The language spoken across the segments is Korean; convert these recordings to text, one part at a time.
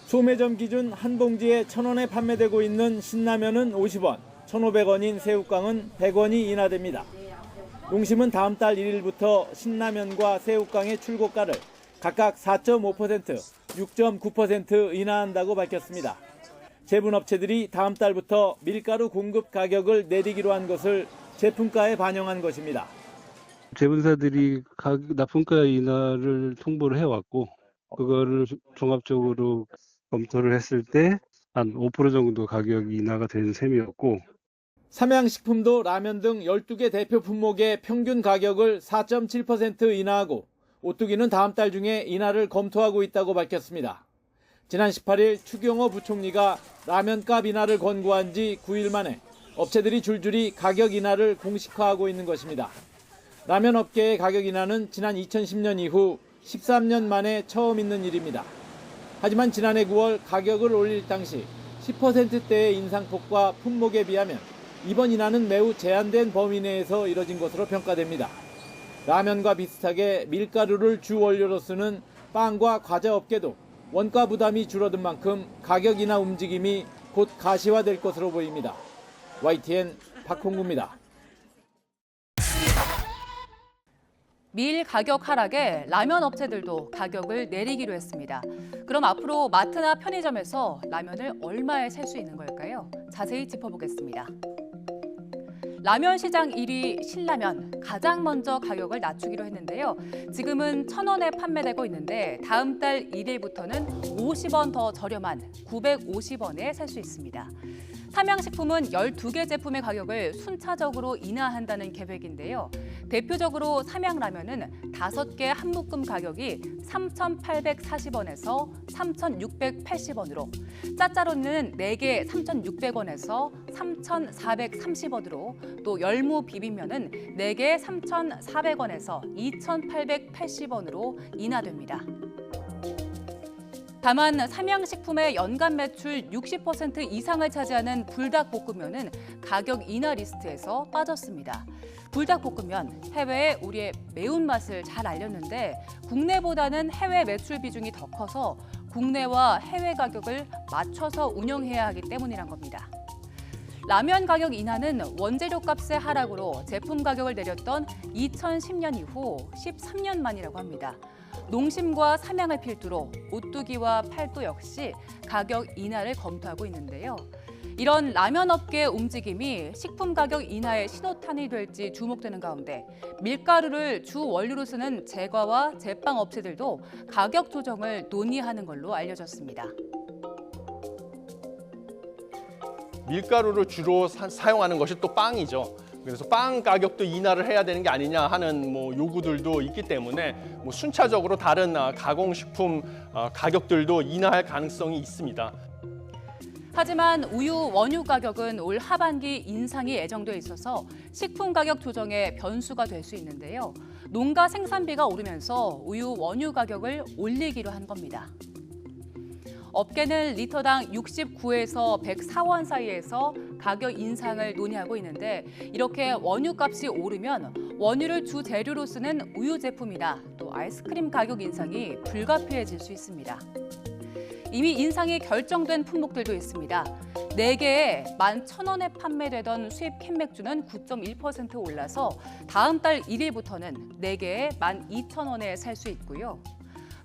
소매점 기준 한 봉지에 1,000원에 판매되고 있는 신라면은 50원, 1,500원인 새우깡은 100원이 인하됩니다. 농심은 다음 달 1일부터 신라면과 새우깡의 출고가를 각각 4.5%, 6.9% 인하한다고 밝혔습니다. 제분업체들이 다음 달부터 밀가루 공급 가격을 내리기로 한 것을 제품가에 반영한 것입니다. 제분사들이 납품가 인하를 통보를 해왔고 그거를 종합적으로 검토를 했을 때 한 5% 정도 가격 인하가 된 셈이었고, 삼양식품도 라면 등 12개 대표 품목의 평균 가격을 4.7% 인하하고 오뚜기는 다음 달 중에 인하를 검토하고 있다고 밝혔습니다. 지난 18일 추경호 부총리가 라면값 인하를 권고한 지 9일 만에 업체들이 줄줄이 가격 인하를 공식화하고 있는 것입니다. 라면 업계의 가격 인하는 지난 2010년 이후 13년 만에 처음 있는 일입니다. 하지만 지난해 9월 가격을 올릴 당시 10%대의 인상폭과 품목에 비하면 이번 인하는 매우 제한된 범위 내에서 이뤄진 것으로 평가됩니다. 라면과 비슷하게 밀가루를 주 원료로 쓰는 빵과 과자 업계도 원가 부담이 줄어든 만큼 가격 인하 움직임이 곧 가시화될 것으로 보입니다. YTN 박홍구입니다. 밀 가격 하락에 라면 업체들도 가격을 내리기로 했습니다. 그럼 앞으로 마트나 편의점에서 라면을 얼마에 살 수 있는 걸까요? 자세히 짚어보겠습니다. 라면 시장 1위 신라면, 가장 먼저 가격을 낮추기로 했는데요. 지금은 1,000원에 판매되고 있는데 다음 달 1일부터는 50원 더 저렴한 950원에 살 수 있습니다. 삼양식품은 12개 제품의 가격을 순차적으로 인하한다는 계획인데요. 대표적으로 삼양라면은 5개 한 묶음 가격이 3,840원에서 3,680원으로, 짜짜로는 4개 3,600원에서 3,430원으로, 또 열무 비빔면은 4개 3,400원에서 2,880원으로 인하됩니다. 다만 삼양식품의 연간 매출 60% 이상을 차지하는 불닭볶음면은 가격 인하 리스트에서 빠졌습니다. 불닭볶음면, 해외에 우리의 매운맛을 잘 알렸는데 국내보다는 해외 매출 비중이 더 커서 국내와 해외 가격을 맞춰서 운영해야 하기 때문이란 겁니다. 라면 가격 인하는 원재료 값의 하락으로 제품 가격을 내렸던 2010년 이후 13년 만이라고 합니다. 농심과 삼양을 필두로 오뚜기와 팔도 역시 가격 인하를 검토하고 있는데요. 이런 라면 업계의 움직임이 식품 가격 인하의 신호탄이 될지 주목되는 가운데 밀가루를 주 원료로 쓰는 제과와 제빵 업체들도 가격 조정을 논의하는 걸로 알려졌습니다. 밀가루를 주로 사용하는 것이 또 빵이죠. 그래서 빵 가격도 인하를 해야 되는 게 아니냐 하는 요구들도 있기 때문에 순차적으로 다른 가공식품 가격들도 인하할 가능성이 있습니다. 하지만 우유, 원유 가격은 올 하반기 인상이 예정돼 있어서 식품 가격 조정의 변수가 될 수 있는데요. 농가 생산비가 오르면서 우유, 원유 가격을 올리기로 한 겁니다. 업계는 리터당 69에서 104원 사이에서 가격 인상을 논의하고 있는데 이렇게 원유값이 오르면 원유를 주 재료로 쓰는 우유 제품이나 또 아이스크림 가격 인상이 불가피해질 수 있습니다. 이미 인상이 결정된 품목들도 있습니다. 4개에 11,000원에 판매되던 수입 캔맥주는 9.1% 올라서 다음 달 1일부터는 4개에 12,000원에 살 수 있고요.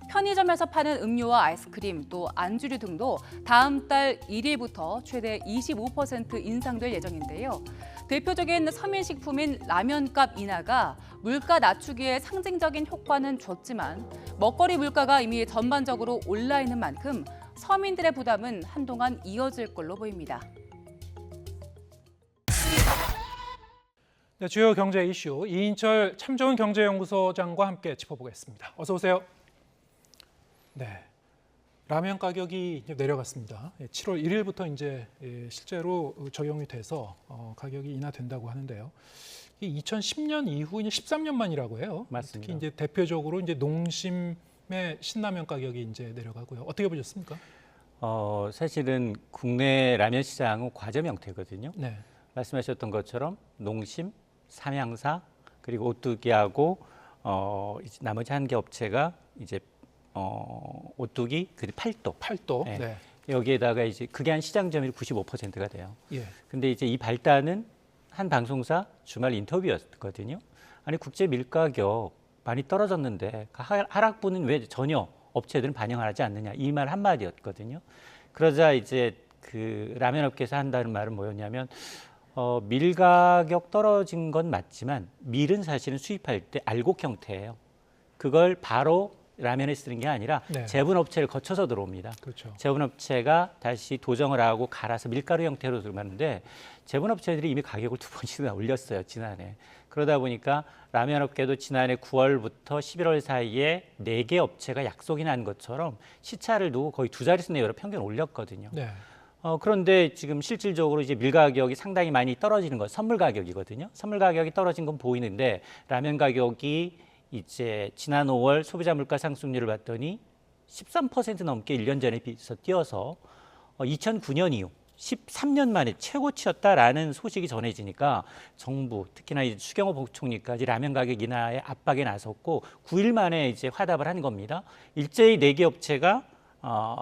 편의점에서 파는 음료와 아이스크림, 또 안주류 등도 다음 달 1일부터 최대 25% 인상될 예정인데요. 대표적인 서민식품인 라면값 인하가 물가 낮추기에 상징적인 효과는 줬지만 먹거리 물가가 이미 전반적으로 올라 있는 만큼 서민들의 부담은 한동안 이어질 걸로 보입니다. 네, 주요 경제 이슈 이인철 참 좋은 경제연구소장과 함께 짚어보겠습니다. 어서 오세요. 네, 라면 가격이 이제 내려갔습니다. 7월 1일부터 이제 실제로 적용이 돼서 가격이 인하된다고 하는데요. 2010년 이후 이제 13년 만이라고 해요. 맞습니다. 특히 이제 대표적으로 이제 농심의 신라면 가격이 이제 내려가고요. 어떻게 보셨습니까? 사실은 국내 라면 시장은 과점 형태거든요. 네. 말씀하셨던 것처럼 농심, 삼양사 그리고 오뚜기하고 이제 나머지 한 개 업체가 이제 오뚜기 그리고 팔도. 8도. 네. 네. 여기에다가 이제 그게 한 시장 점유율 95%가 돼요. 예. 근데 이제 이 발단은 한 방송사 주말 인터뷰였거든요. 아니 국제 밀가격 많이 떨어졌는데 하락분은 왜 전혀 업체들은 반영하지 않느냐 이 말 한마디였거든요. 그러자 이제 그 라면 업계에서 한다는 말은 뭐였냐면 밀 가격 떨어진 건 맞지만 밀은 사실은 수입할 때 알곡 형태예요. 그걸 바로 라면에 쓰는 게 아니라 네. 제분업체를 거쳐서 들어옵니다. 그렇죠. 제분업체가 다시 도정을 하고 갈아서 밀가루 형태로 들어가는데 제분업체들이 이미 가격을 2번씩이나 올렸어요, 지난해. 그러다 보니까 라면업계도 지난해 9월부터 11월 사이에 4개 업체가 약속이 난 것처럼 시차를 두고 거의 2자릿수 내외로 평균 올렸거든요. 네. 그런데 지금 실질적으로 이제 밀 가격이 상당히 많이 떨어지는 건 선물 가격이거든요. 선물 가격이 떨어진 건 보이는데 라면 가격이 이제 지난 5월 소비자 물가 상승률을 봤더니 13% 넘게 1년 전에 비해서 뛰어서 2009년 이후 13년 만에 최고치였다라는 소식이 전해지니까 정부 특히나 이제 추경호 부총리까지 라면 가격 인하에 압박에 나섰고 9일 만에 이제 화답을 한 겁니다. 일제히 4개 업체가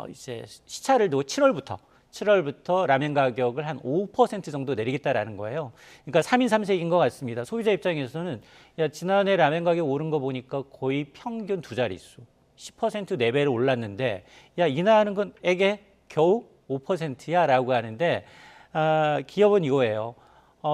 이제 시차를 두고 7월부터 라면 가격을 한 5% 정도 내리겠다라는 거예요. 그러니까 3인 3색인 것 같습니다. 소비자 입장에서는 야, 지난해 라면 가격 오른 거 보니까 거의 평균 2자릿수, 10% 내외로 올랐는데 야, 인하하는 건 에게 겨우 5%야 라고 하는데 기업은 이거예요.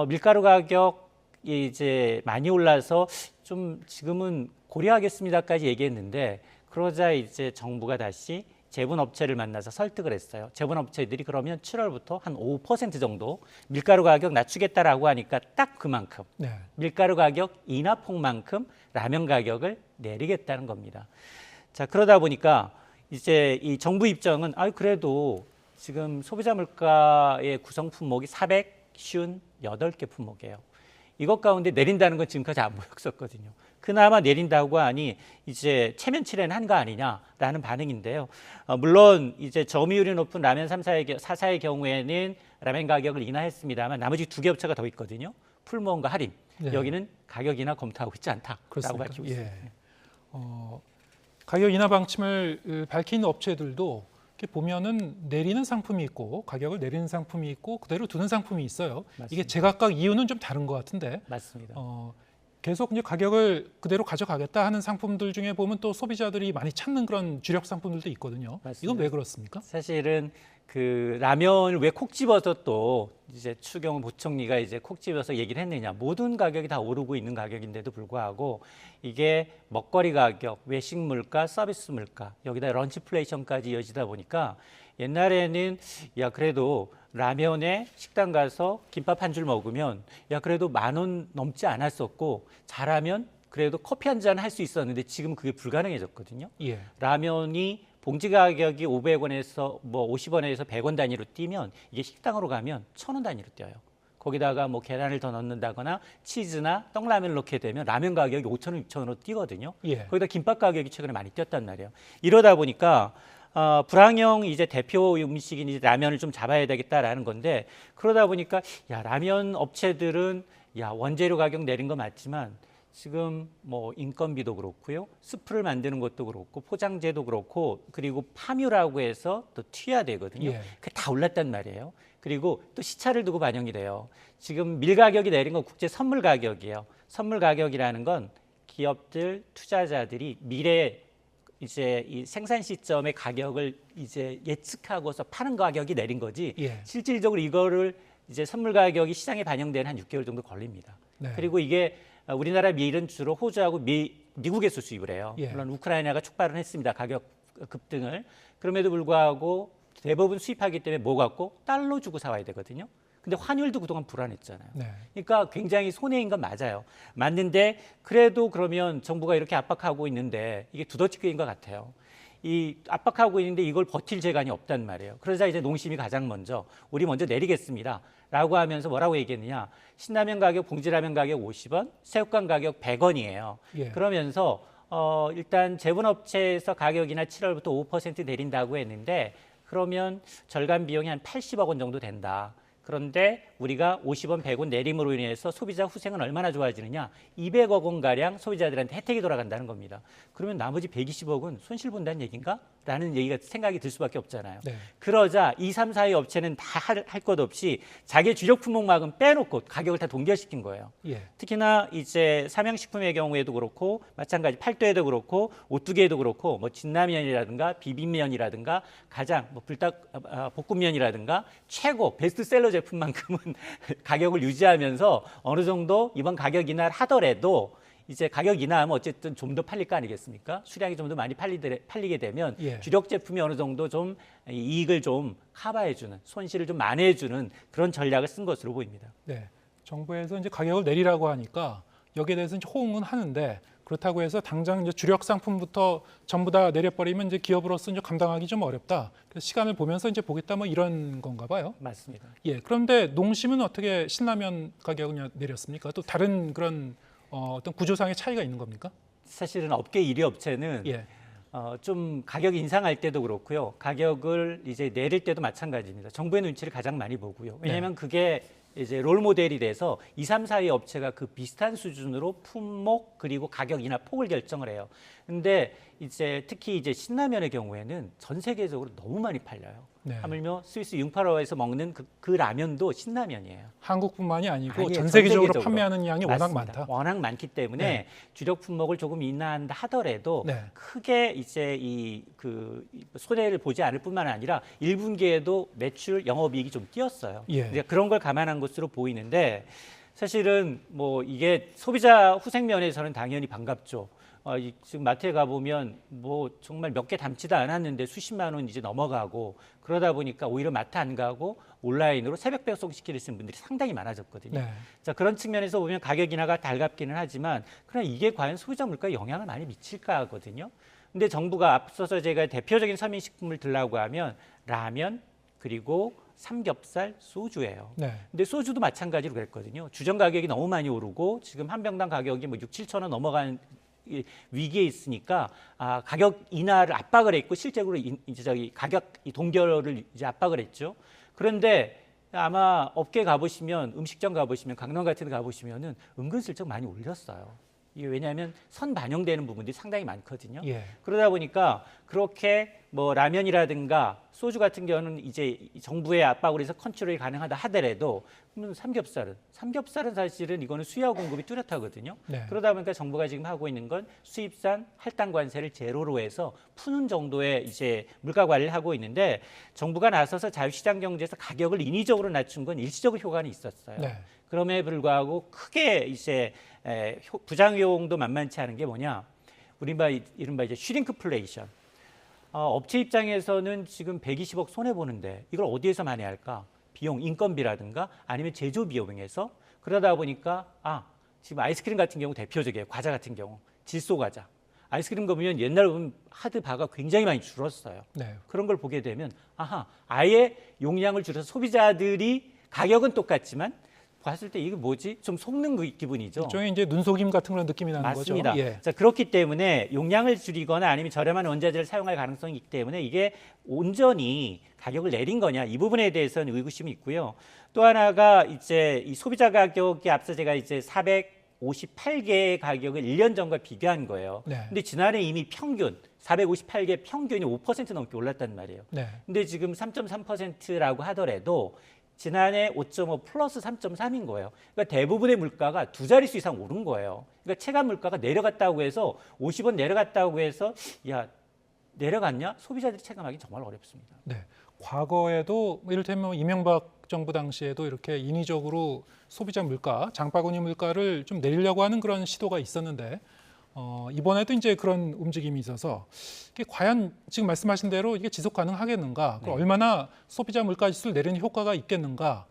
밀가루 가격이 이제 많이 올라서 좀 지금은 고려하겠습니다까지 얘기했는데 그러자 이제 정부가 다시 제분업체를 만나서 설득을 했어요. 제분업체들이 그러면 7월부터 한 5% 정도 밀가루 가격 낮추겠다라고 하니까 딱 그만큼 네. 밀가루 가격 인하폭만큼 라면 가격을 내리겠다는 겁니다. 자, 그러다 보니까 이제 이 정부 입장은 그래도 지금 소비자 물가의 구성 품목이 458개 품목이에요. 이것 가운데 내린다는 건 지금까지 안 보였었거든요. 그나마 내린다고 하니 이제 체면치레는 한 거 아니냐라는 반응인데요. 물론 이제 점유율이 높은 라면 4사의 경우에는 라면 가격을 인하했습니다만 나머지 2개 업체가 더 있거든요. 풀무원과 할인. 네. 여기는 가격 인하 검토하고 있지 않다라고 그렇습니까? 밝히고 있습니다. 예. 가격 인하 방침을 밝힌 업체들도 이렇게 보면은 내리는 상품이 있고 가격을 내리는 상품이 있고 그대로 두는 상품이 있어요. 맞습니다. 이게 제각각 이유는 좀 다른 것 같은데 맞습니다. 계속 이제 가격을 그대로 가져가겠다 하는 상품들 중에 보면 또 소비자들이 많이 찾는 그런 주력 상품들도 있거든요. 맞습니다. 이건 왜 그렇습니까? 사실은 그 라면을 왜 콕 집어서 또 이제 추경호 부총리가 이제 콕 집어서 얘기를 했느냐. 모든 가격이 다 오르고 있는 가격인데도 불구하고 이게 먹거리 가격, 외식 물가, 서비스 물가, 여기다 런치플레이션까지 이어지다 보니까 옛날에는 야 그래도 라면에 식당 가서 김밥 한 줄 먹으면 야 그래도 10,000원 넘지 않았었고 잘하면 그래도 커피 한 잔 할 수 있었는데 지금 그게 불가능해졌거든요. 예. 라면이 봉지 가격이 500원에서 뭐 50원에서 100원 단위로 뛰면 이게 식당으로 가면 1,000원 단위로 뛰어요. 거기다가 뭐 계란을 더 넣는다거나 치즈나 떡라면을 넣게 되면 라면 가격이 5,000원, 6,000원으로 뛰거든요. 예. 거기다 김밥 가격이 최근에 많이 뛰었단 말이에요. 이러다 보니까 불황형 이제 대표 음식인 이제 라면을 좀 잡아야 되겠다라는 건데 그러다 보니까 야 라면 업체들은 야 원재료 가격 내린 거 맞지만 지금 뭐 인건비도 그렇고요, 스프를 만드는 것도 그렇고 포장재도 그렇고 그리고 파묘라고 해서 또 튀어야 되거든요. 예. 그게 다 올랐단 말이에요. 그리고 또 시차를 두고 반영이 돼요. 지금 밀 가격이 내린 건 국제 선물 가격이에요. 선물 가격이라는 건 기업들, 투자자들이 미래 이제 이 생산 시점의 가격을 이제 예측하고서 파는 가격이 내린 거지. 예. 실질적으로 이거를 이제 선물 가격이 시장에 반영되는 한 6개월 정도 걸립니다. 네. 그리고 이게 우리나라 밀은 주로 호주하고 미국에서 수입을 해요. 예. 물론 우크라이나가 촉발은 했습니다. 가격 급등을. 그럼에도 불구하고 대부분 수입하기 때문에 뭐 갖고 달러 주고 사와야 되거든요. 근데 환율도 그동안 불안했잖아요. 네. 그러니까 굉장히 손해인 건 맞아요. 맞는데 그래도 그러면 정부가 이렇게 압박하고 있는데 이게 두더지급인 것 같아요. 이 압박하고 있는데 이걸 버틸 재간이 없단 말이에요. 그러자 이제 농심이 가장 먼저 우리 먼저 내리겠습니다. 라고 하면서 뭐라고 얘기했느냐. 신라면 가격, 봉지라면 가격 50원, 새우깡 가격 100원이에요. 예. 그러면서 일단 제분업체에서 가격이나 7월부터 5% 내린다고 했는데 그러면 절감 비용이 한 80억 원 정도 된다. 그런데 우리가 50원, 100원 내림으로 인해서 소비자 후생은 얼마나 좋아지느냐? 200억 원가량 소비자들한테 혜택이 돌아간다는 겁니다. 그러면 나머지 120억은 손실 본다는 얘기인가? 라는 얘기가 생각이 들 수밖에 없잖아요. 네. 그러자 2, 3, 4위 업체는 다 할 것 없이 자기 주력 품목만은 빼놓고 가격을 다 동결시킨 거예요. 예. 특히나 이제 삼양식품의 경우에도 그렇고 마찬가지 팔도에도 그렇고 오뚜기에도 그렇고 뭐 진라면이라든가 비빔면이라든가 가장 뭐 볶음면이라든가 최고 베스트셀러 제품만큼은 가격을 유지하면서 어느 정도 이번 가격 인하를 하더라도 이제 가격 인하하면 어쨌든 좀 더 팔릴 거 아니겠습니까? 수량이 좀 더 많이 팔리게 되면 예. 주력 제품이 어느 정도 좀 이익을 좀 커버해주는 손실을 좀 만회해주는 그런 전략을 쓴 것으로 보입니다. 네. 정부에서 이제 가격을 내리라고 하니까 여기에 대해서 이제 호응은 하는데 그렇다고 해서 당장 이제 주력 상품부터 전부 다 내려버리면 이제 기업으로서 이제 감당하기 좀 어렵다. 그래서 시간을 보면서 이제 보겠다 뭐 이런 건가 봐요. 맞습니다. 예. 그런데 농심은 어떻게 신라면 가격을 내렸습니까? 또 다른 그런 어떤 구조상의 차이가 있는 겁니까? 사실은 업계 1위 업체는 예. 좀 가격 인상할 때도 그렇고요. 가격을 이제 내릴 때도 마찬가지입니다. 정부의 눈치를 가장 많이 보고요. 왜냐하면 그게 이제 롤 모델이 돼서 2, 3, 4위 업체가 그 비슷한 수준으로 품목 그리고 가격 인하 폭을 결정을 해요. 근데 이제 특히 이제 신라면의 경우에는 전 세계적으로 너무 많이 팔려요. 네. 하물며 스위스 융파로에서 먹는 그 라면도 신라면이에요. 한국뿐만이 아니고 아니에요. 전 세계적으로 세계적으로. 판매하는 양이 워낙 맞습니다. 많다. 워낙 많기 때문에 네. 주력 품목을 조금 인하한다 하더라도 네. 크게 이제 그 손해를 보지 않을 뿐만 아니라 1분기에도 매출 영업이익이 좀 뛰었어요. 예. 그러니까 그런 걸 감안한 것으로 보이는데 사실은 뭐 이게 소비자 후생 면에서는 당연히 반갑죠. 지금 마트에 가보면 뭐 정말 몇 개 담지도 않았는데 수십만 원 이제 넘어가고 그러다 보니까 오히려 마트 안 가고 온라인으로 새벽 배송 시키시는 분들이 상당히 많아졌거든요. 네. 자, 그런 측면에서 보면 가격 인하가 달갑기는 하지만 그러나 이게 과연 소비자 물가에 영향을 많이 미칠까 하거든요. 근데 정부가 앞서서 제가 대표적인 서민식품을 들라고 하면 라면 그리고 삼겹살, 소주예요. 네. 근데 소주도 마찬가지로 그랬거든요. 주전 가격이 너무 많이 오르고 지금 한 병당 가격이 뭐 6, 7천 원 넘어가는 위기에 있으니까 가격 인하를 압박을 했고 실제로 이제 가격 동결을 이제 압박을 했죠. 그런데 아마 업계 가보시면 음식점 가보시면 강남 같은 데 가보시면은 은근슬쩍 많이 올렸어요. 이게 왜냐하면 선 반영되는 부분들이 상당히 많거든요. 예. 그러다 보니까 그렇게 뭐 라면이라든가 소주 같은 경우는 이제 정부의 압박으로 해서 컨트롤이 가능하다 하더라도 그러면 삼겹살은 사실은 이거는 수요와 공급이 뚜렷하거든요. 네. 그러다 보니까 정부가 지금 하고 있는 건 수입산 할당 관세를 제로로 해서 푸는 정도의 이제 물가 관리를 하고 있는데 정부가 나서서 자유시장 경제에서 가격을 인위적으로 낮춘 건 일시적으로 효과는 있었어요. 네. 그럼에 불구하고 크게 이제 부작용도 만만치 않은 게 뭐냐? 이른바 이제 슈링크플레이션. 업체 입장에서는 지금 120억 손해 보는데 이걸 어디에서 만회할까? 비용, 인건비라든가 아니면 제조 비용에서 그러다 보니까 지금 아이스크림 같은 경우 대표적이에요. 과자 같은 경우 질소 과자. 아이스크림 보면 옛날 보면 하드 바가 굉장히 많이 줄었어요. 네. 그런 걸 보게 되면 아예 용량을 줄여서 소비자들이 가격은 똑같지만 봤을 때 이게 뭐지? 좀 속는 기분이죠. 일종의 이제 눈속임 같은 그런 느낌이 나는 맞습니다. 거죠. 예. 자, 그렇기 때문에 용량을 줄이거나 아니면 저렴한 원자재를 사용할 가능성이 있기 때문에 이게 온전히 가격을 내린 거냐 이 부분에 대해서는 의구심이 있고요. 또 하나가 이제 이 소비자 가격이 앞서 제가 이제 458개의 가격을 1년 전과 비교한 거예요. 네. 근데 지난해 이미 평균 458개 평균이 5% 넘게 올랐단 말이에요. 네. 근데 지금 3.3%라고 하더라도 지난해 5.5 플러스 3.3인 거예요. 그러니까 대부분의 물가가 두 자릿수 이상 오른 거예요. 그러니까 체감 물가가 내려갔다고 해서 50원 내려갔다고 해서 내려갔냐? 소비자들이 체감하기 정말 어렵습니다. 네. 과거에도 이를테면 이명박 정부 당시에도 이렇게 인위적으로 소비자 물가, 장바구니 물가를 좀 내리려고 하는 그런 시도가 있었는데 이번에도 이제 그런 움직임이 있어서 이게 과연 지금 말씀하신 대로 이게 지속 가능하겠는가? 네. 얼마나 소비자 물가 지수를 내리는 효과가 있겠는가?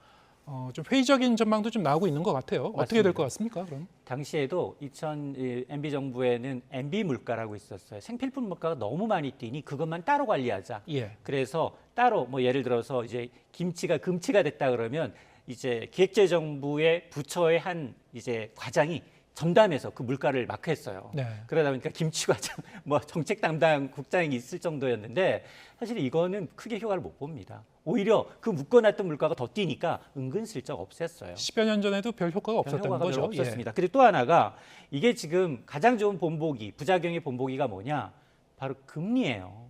좀 회의적인 전망도 좀 나오고 있는 것 같아요. 어떻게 될 것 같습니까? 그럼? 당시에도 MB 정부에는 MB 물가라고 있었어요. 생필품 물가가 너무 많이 뛰니 그것만 따로 관리하자. 예. 그래서 따로 뭐 예를 들어서 이제 김치가 금치가 됐다 그러면 이제 기획재정부의 부처의 한 이제 과장이 전담해서 그 물가를 마크했어요. 네. 그러다 보니까 김치과장 뭐 정책 담당 국장이 있을 정도였는데 사실 이거는 크게 효과를 못 봅니다. 오히려 그 묶어놨던 물가가 더 뛰니까 은근슬쩍 없앴어요. 10여 년 전에도 별 효과가 별 없었다는 효과가 거죠. 별로 없었습니다. 그리고 또 하나가 이게 지금 가장 좋은 본보기, 부작용의 본보기가 뭐냐? 바로 금리예요.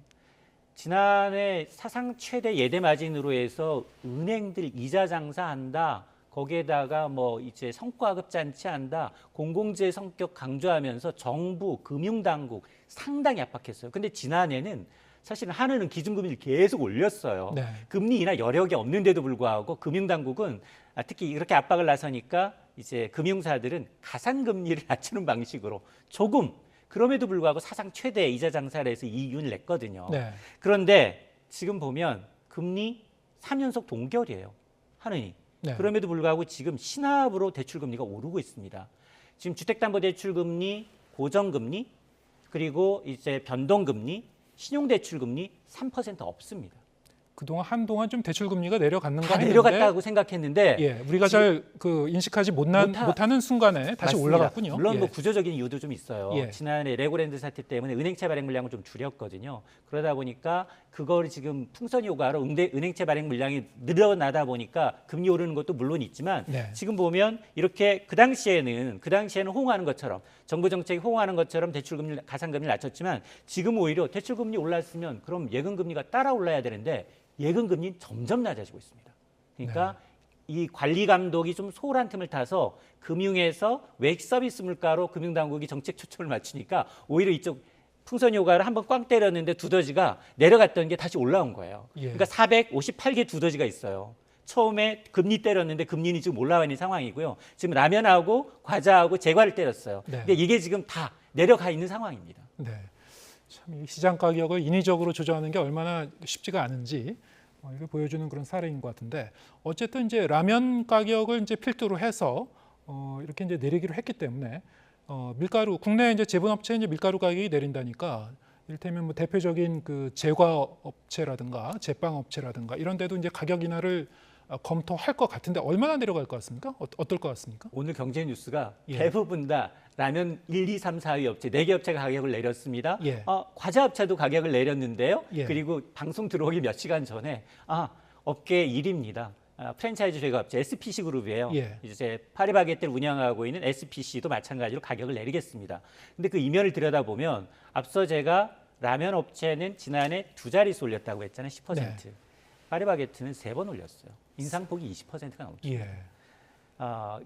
지난해 사상 최대 예대 마진으로 해서 은행들 이자 장사한다. 거기에다가 뭐 이제 성과급 잔치한다. 공공재 성격 강조하면서 정부, 금융당국 상당히 압박했어요. 근데 지난해는 사실은 한은은 기준금리를 계속 올렸어요. 네. 금리 인하 여력이 없는데도 불구하고 금융당국은 특히 이렇게 압박을 나서니까 이제 금융사들은 가산금리를 낮추는 방식으로 조금 그럼에도 불구하고 사상 최대 이자 장사를 해서 이윤을 냈거든요. 네. 그런데 지금 보면 금리 3연속 동결이에요. 한은이. 네. 그럼에도 불구하고 지금 신압으로 대출금리가 오르고 있습니다. 지금 주택담보대출금리, 고정금리, 그리고 이제 변동금리, 신용대출금리 3% 없습니다. 그동안 한동안 좀 대출 금리가 내려갔는가 다 했는데 내려갔다고 생각했는데 예, 우리가 잘 그 인식하지 못하는 순간에 다시 맞습니다. 올라갔군요. 물론 예. 뭐 구조적인 이유도 좀 있어요. 예. 지난해 레고랜드 사태 때문에 은행채 발행 물량을 좀 줄였거든요. 그러다 보니까 그걸 지금 풍선 효과로 은행채 발행 물량이 늘어나다 보니까 금리 오르는 것도 물론 있지만 네. 지금 보면 이렇게 그 당시에는 호응하는 것처럼 정부 정책이 호응하는 것처럼 대출금리 가산금리를 낮췄지만 지금 오히려 대출금리 올랐으면 그럼 예금금리가 따라 올라야 되는데 예금금리는 점점 낮아지고 있습니다. 그러니까 이 관리 감독이 좀 소홀한 틈을 타서 금융에서 외식 서비스 물가로 금융당국이 정책 초점을 맞추니까 오히려 이쪽 풍선 효과를 한번 꽝 때렸는데 두더지가 내려갔던 게 다시 올라온 거예요. 예. 그러니까 458개 두더지가 있어요. 처음에 금리 때렸는데 금리는 지금 올라와 있는 상황이고요. 지금 라면하고 과자하고 제과를 때렸어요. 네. 근데 이게 지금 다 내려가 있는 상황입니다. 네. 참 이 시장 가격을 인위적으로 조정하는 게 얼마나 쉽지가 않은지 이걸 보여주는 그런 사례인 것 같은데 어쨌든 이제 라면 가격을 이제 필두로 해서 이렇게 이제 내리기로 했기 때문에 밀가루 국내 이제 제분업체 이제 밀가루 가격이 내린다니까 이를테면 뭐 대표적인 그 제과 업체라든가 제빵 업체라든가 이런 데도 이제 가격 인하를 검토할 것 같은데 얼마나 내려갈 것 같습니까? 어떨 것 같습니까? 오늘 경제 뉴스가 예. 대부분 다 라면 1, 2, 3, 4위 업체 4개 업체가 가격을 내렸습니다. 예. 과자 업체도 가격을 내렸는데요. 예. 그리고 방송 들어오기 몇 시간 전에 업계 1위입니다. 프랜차이즈 제과 업체 SPC 그룹이에요. 예. 이제 파리바게뜨를 운영하고 있는 SPC도 마찬가지로 가격을 내리겠습니다. 근데 그 이면을 들여다보면 앞서 제가 라면 업체는 지난해 2자릿수 올렸다고 했잖아요. 10%. 네. 파리바게뜨는 3번 올렸어요. 인상폭이 20%가 넘습니다. 예.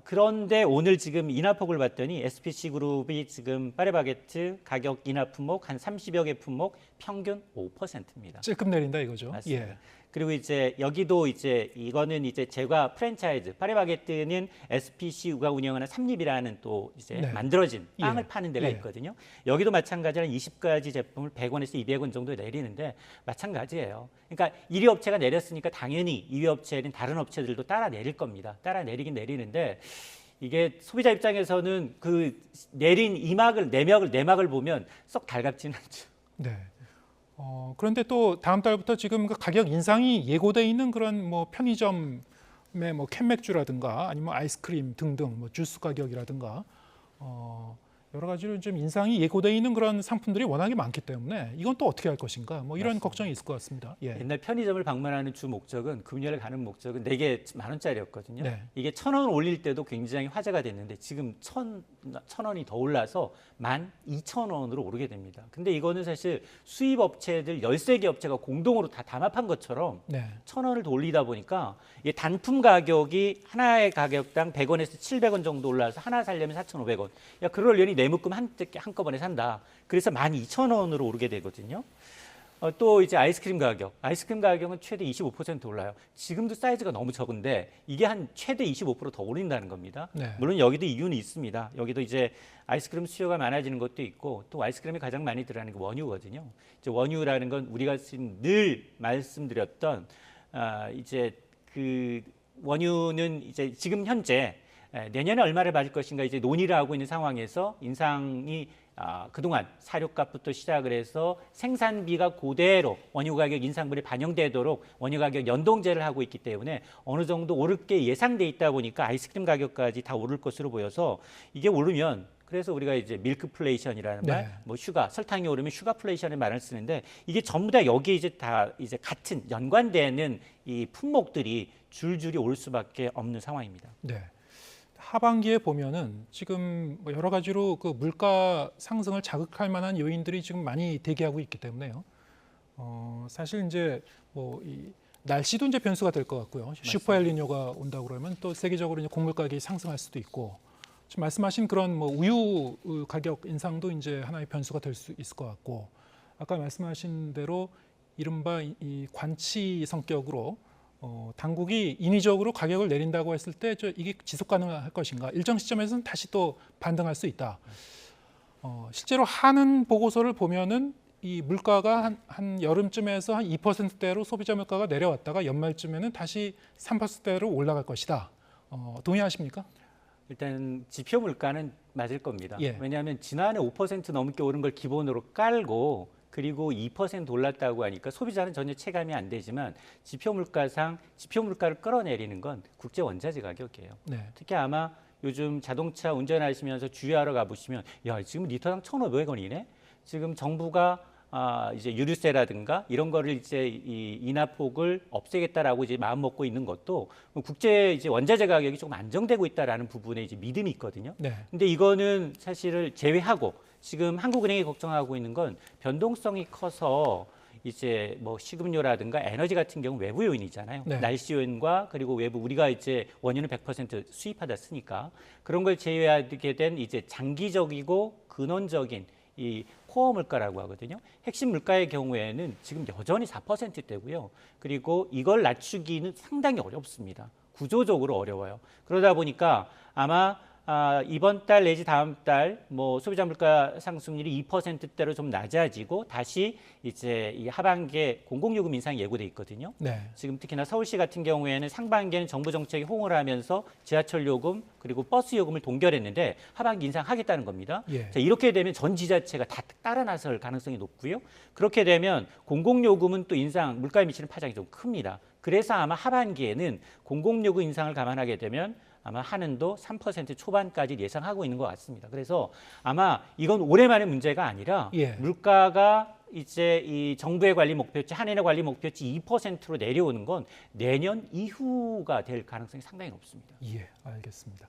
그런데 오늘 지금 인하폭을 봤더니 SPC 그룹이 지금 파리바게뜨 가격 인하 품목 한 30여 개 품목 평균 5%입니다. 찔끔 내린다 이거죠. 맞습니다. 예. 그리고 이제 여기도 이제 이거는 이제 제과 프랜차이즈 파리바게뜨는 SPC가 운영하는 삼립이라는 또 이제 네. 만들어진 예. 빵을 파는 데가 예. 있거든요. 여기도 마찬가지로 20가지 제품을 100원에서 200원 정도 내리는데 마찬가지예요. 그러니까 1위 업체가 내렸으니까 당연히 2위 업체는 다른 업체들도 따라 내릴 겁니다. 따라 내리긴 내리는데 이게 소비자 입장에서는 그 내린 내막을 보면 썩 달갑지는 않죠. 네. 그런데 또 다음 달부터 지금 그 가격 인상이 예고돼 있는 그런 뭐 편의점의 뭐 캔맥주라든가 아니면 아이스크림 등등 뭐 주스 가격이라든가 여러 가지로 좀 인상이 예고돼 있는 그런 상품들이 워낙에 많기 때문에 이건 또 어떻게 할 것인가 뭐 이런 맞습니다. 걱정이 있을 것 같습니다. 예. 옛날 편의점을 방문하는 주 목적은 금요일에 가는 목적은 4개 10,000원짜리였거든요. 네. 이게 1,000원 올릴 때도 굉장히 화제가 됐는데 지금 1,000원이 더 올라서 12,000원으로 오르게 됩니다. 근데 이거는 사실 수입 업체들 13개 업체가 공동으로 다 담합한 것처럼 네. 1,000원을 더 올리다 보니까 이게 단품 가격이 하나의 가격당 100원에서 700원 정도 올라서 하나 살려면 4,500원. 야, 그러려니 내 묶음 한꺼번에 산다. 그래서 12,000원으로 오르게 되거든요. 또 이제 아이스크림 가격은 최대 25% 올라요. 지금도 사이즈가 너무 적은데 이게 한 최대 25% 더 오른다는 겁니다. 네. 물론 여기도 이유는 있습니다. 여기도 이제 아이스크림 수요가 많아지는 것도 있고 또 아이스크림이 가장 많이 들어가는 게 원유거든요. 이제 원유라는 건 우리가 지금 늘 말씀드렸던 이제 그 원유는 이제 지금 현재 내년에 얼마를 받을 것인가 이제 논의를 하고 있는 상황에서 인상이 그동안 사료값부터 시작을 해서 생산비가 그대로 원유 가격 인상분에 반영되도록 원유 가격 연동제를 하고 있기 때문에 어느 정도 오를 게 예상돼 있다 보니까 아이스크림 가격까지 다 오를 것으로 보여서 이게 오르면 그래서 우리가 이제 밀크플레이션이라는 네. 말, 뭐 슈가, 설탕이 오르면 슈가플레이션의 말을 쓰는데 이게 전부 다 여기에 이제 다 이제 같은 연관되는 이 품목들이 줄줄이 올 수밖에 없는 상황입니다. 네. 하반기에 보면은 지금 뭐 여러 가지로 그 물가 상승을 자극할 만한 요인들이 지금 많이 대기하고 있기 때문에요. 사실 이제 뭐 이 날씨도 이제 변수가 될 것 같고요. 슈퍼엘니뇨가 온다고 그러면 또 세계적으로 이제 곡물 가격이 상승할 수도 있고, 지금 말씀하신 그런 뭐 우유 가격 인상도 이제 하나의 변수가 될 수 있을 것 같고, 아까 말씀하신 대로 이른바 이 관치 성격으로 당국이 인위적으로 가격을 내린다고 했을 때 이게 지속 가능할 것인가? 일정 시점에서는 다시 또 반등할 수 있다. 실제로 하는 보고서를 보면은 이 물가가 한 여름쯤에서 한 2%대로 소비자 물가가 내려왔다가 연말쯤에는 다시 3%대로 올라갈 것이다. 동의하십니까? 일단 지표 물가는 맞을 겁니다. 예. 왜냐하면 지난해 5% 넘게 오른 걸 기본으로 깔고 그리고 2% 올랐다고 하니까 소비자는 전혀 체감이 안 되지만 지표 물가상 지표 물가를 끌어내리는 건 국제 원자재 가격이에요. 네. 특히 아마 요즘 자동차 운전하시면서 주유하러 가보시면 야 지금 리터당 1,500원이네. 지금 정부가 이제 유류세라든가 이런 거를 이제 이 인하폭을 없애겠다라고 이제 마음 먹고 있는 것도 국제 이제 원자재 가격이 조금 안정되고 있다라는 부분에 이제 믿음이 있거든요. 네. 근데 이거는 사실을 제외하고 지금 한국은행이 걱정하고 있는 건 변동성이 커서 이제 뭐 식음료라든가 에너지 같은 경우 외부 요인이잖아요. 네. 날씨 요인과 그리고 외부 우리가 이제 원유는 100% 수입하다 쓰니까 그런 걸 제외하게 된 이제 장기적이고 근원적인 이 코어 물가라고 하거든요. 핵심 물가의 경우에는 지금 여전히 4%대고요. 그리고 이걸 낮추기는 상당히 어렵습니다. 구조적으로 어려워요. 그러다 보니까 아마 이번 달 내지 다음 달 뭐 소비자 물가 상승률이 2%대로 좀 낮아지고 다시 이제 이 하반기에 공공요금 인상이 예고돼 있거든요. 네. 지금 특히나 서울시 같은 경우에는 상반기에는 정부 정책이 호응을 하면서 지하철 요금 그리고 버스 요금을 동결했는데 하반기 인상하겠다는 겁니다. 예. 자, 이렇게 되면 전 지자체가 다 따라 나설 가능성이 높고요. 그렇게 되면 공공요금은 또 인상 물가에 미치는 파장이 좀 큽니다. 그래서 아마 하반기에는 공공요금 인상을 감안하게 되면 아마 한은도 3% 초반까지 예상하고 있는 것 같습니다. 그래서 아마 이건 올해만의 문제가 아니라 예. 물가가 이제 이 정부의 관리 목표치, 한은의 관리 목표치 2%로 내려오는 건 내년 이후가 될 가능성이 상당히 높습니다. 예, 알겠습니다.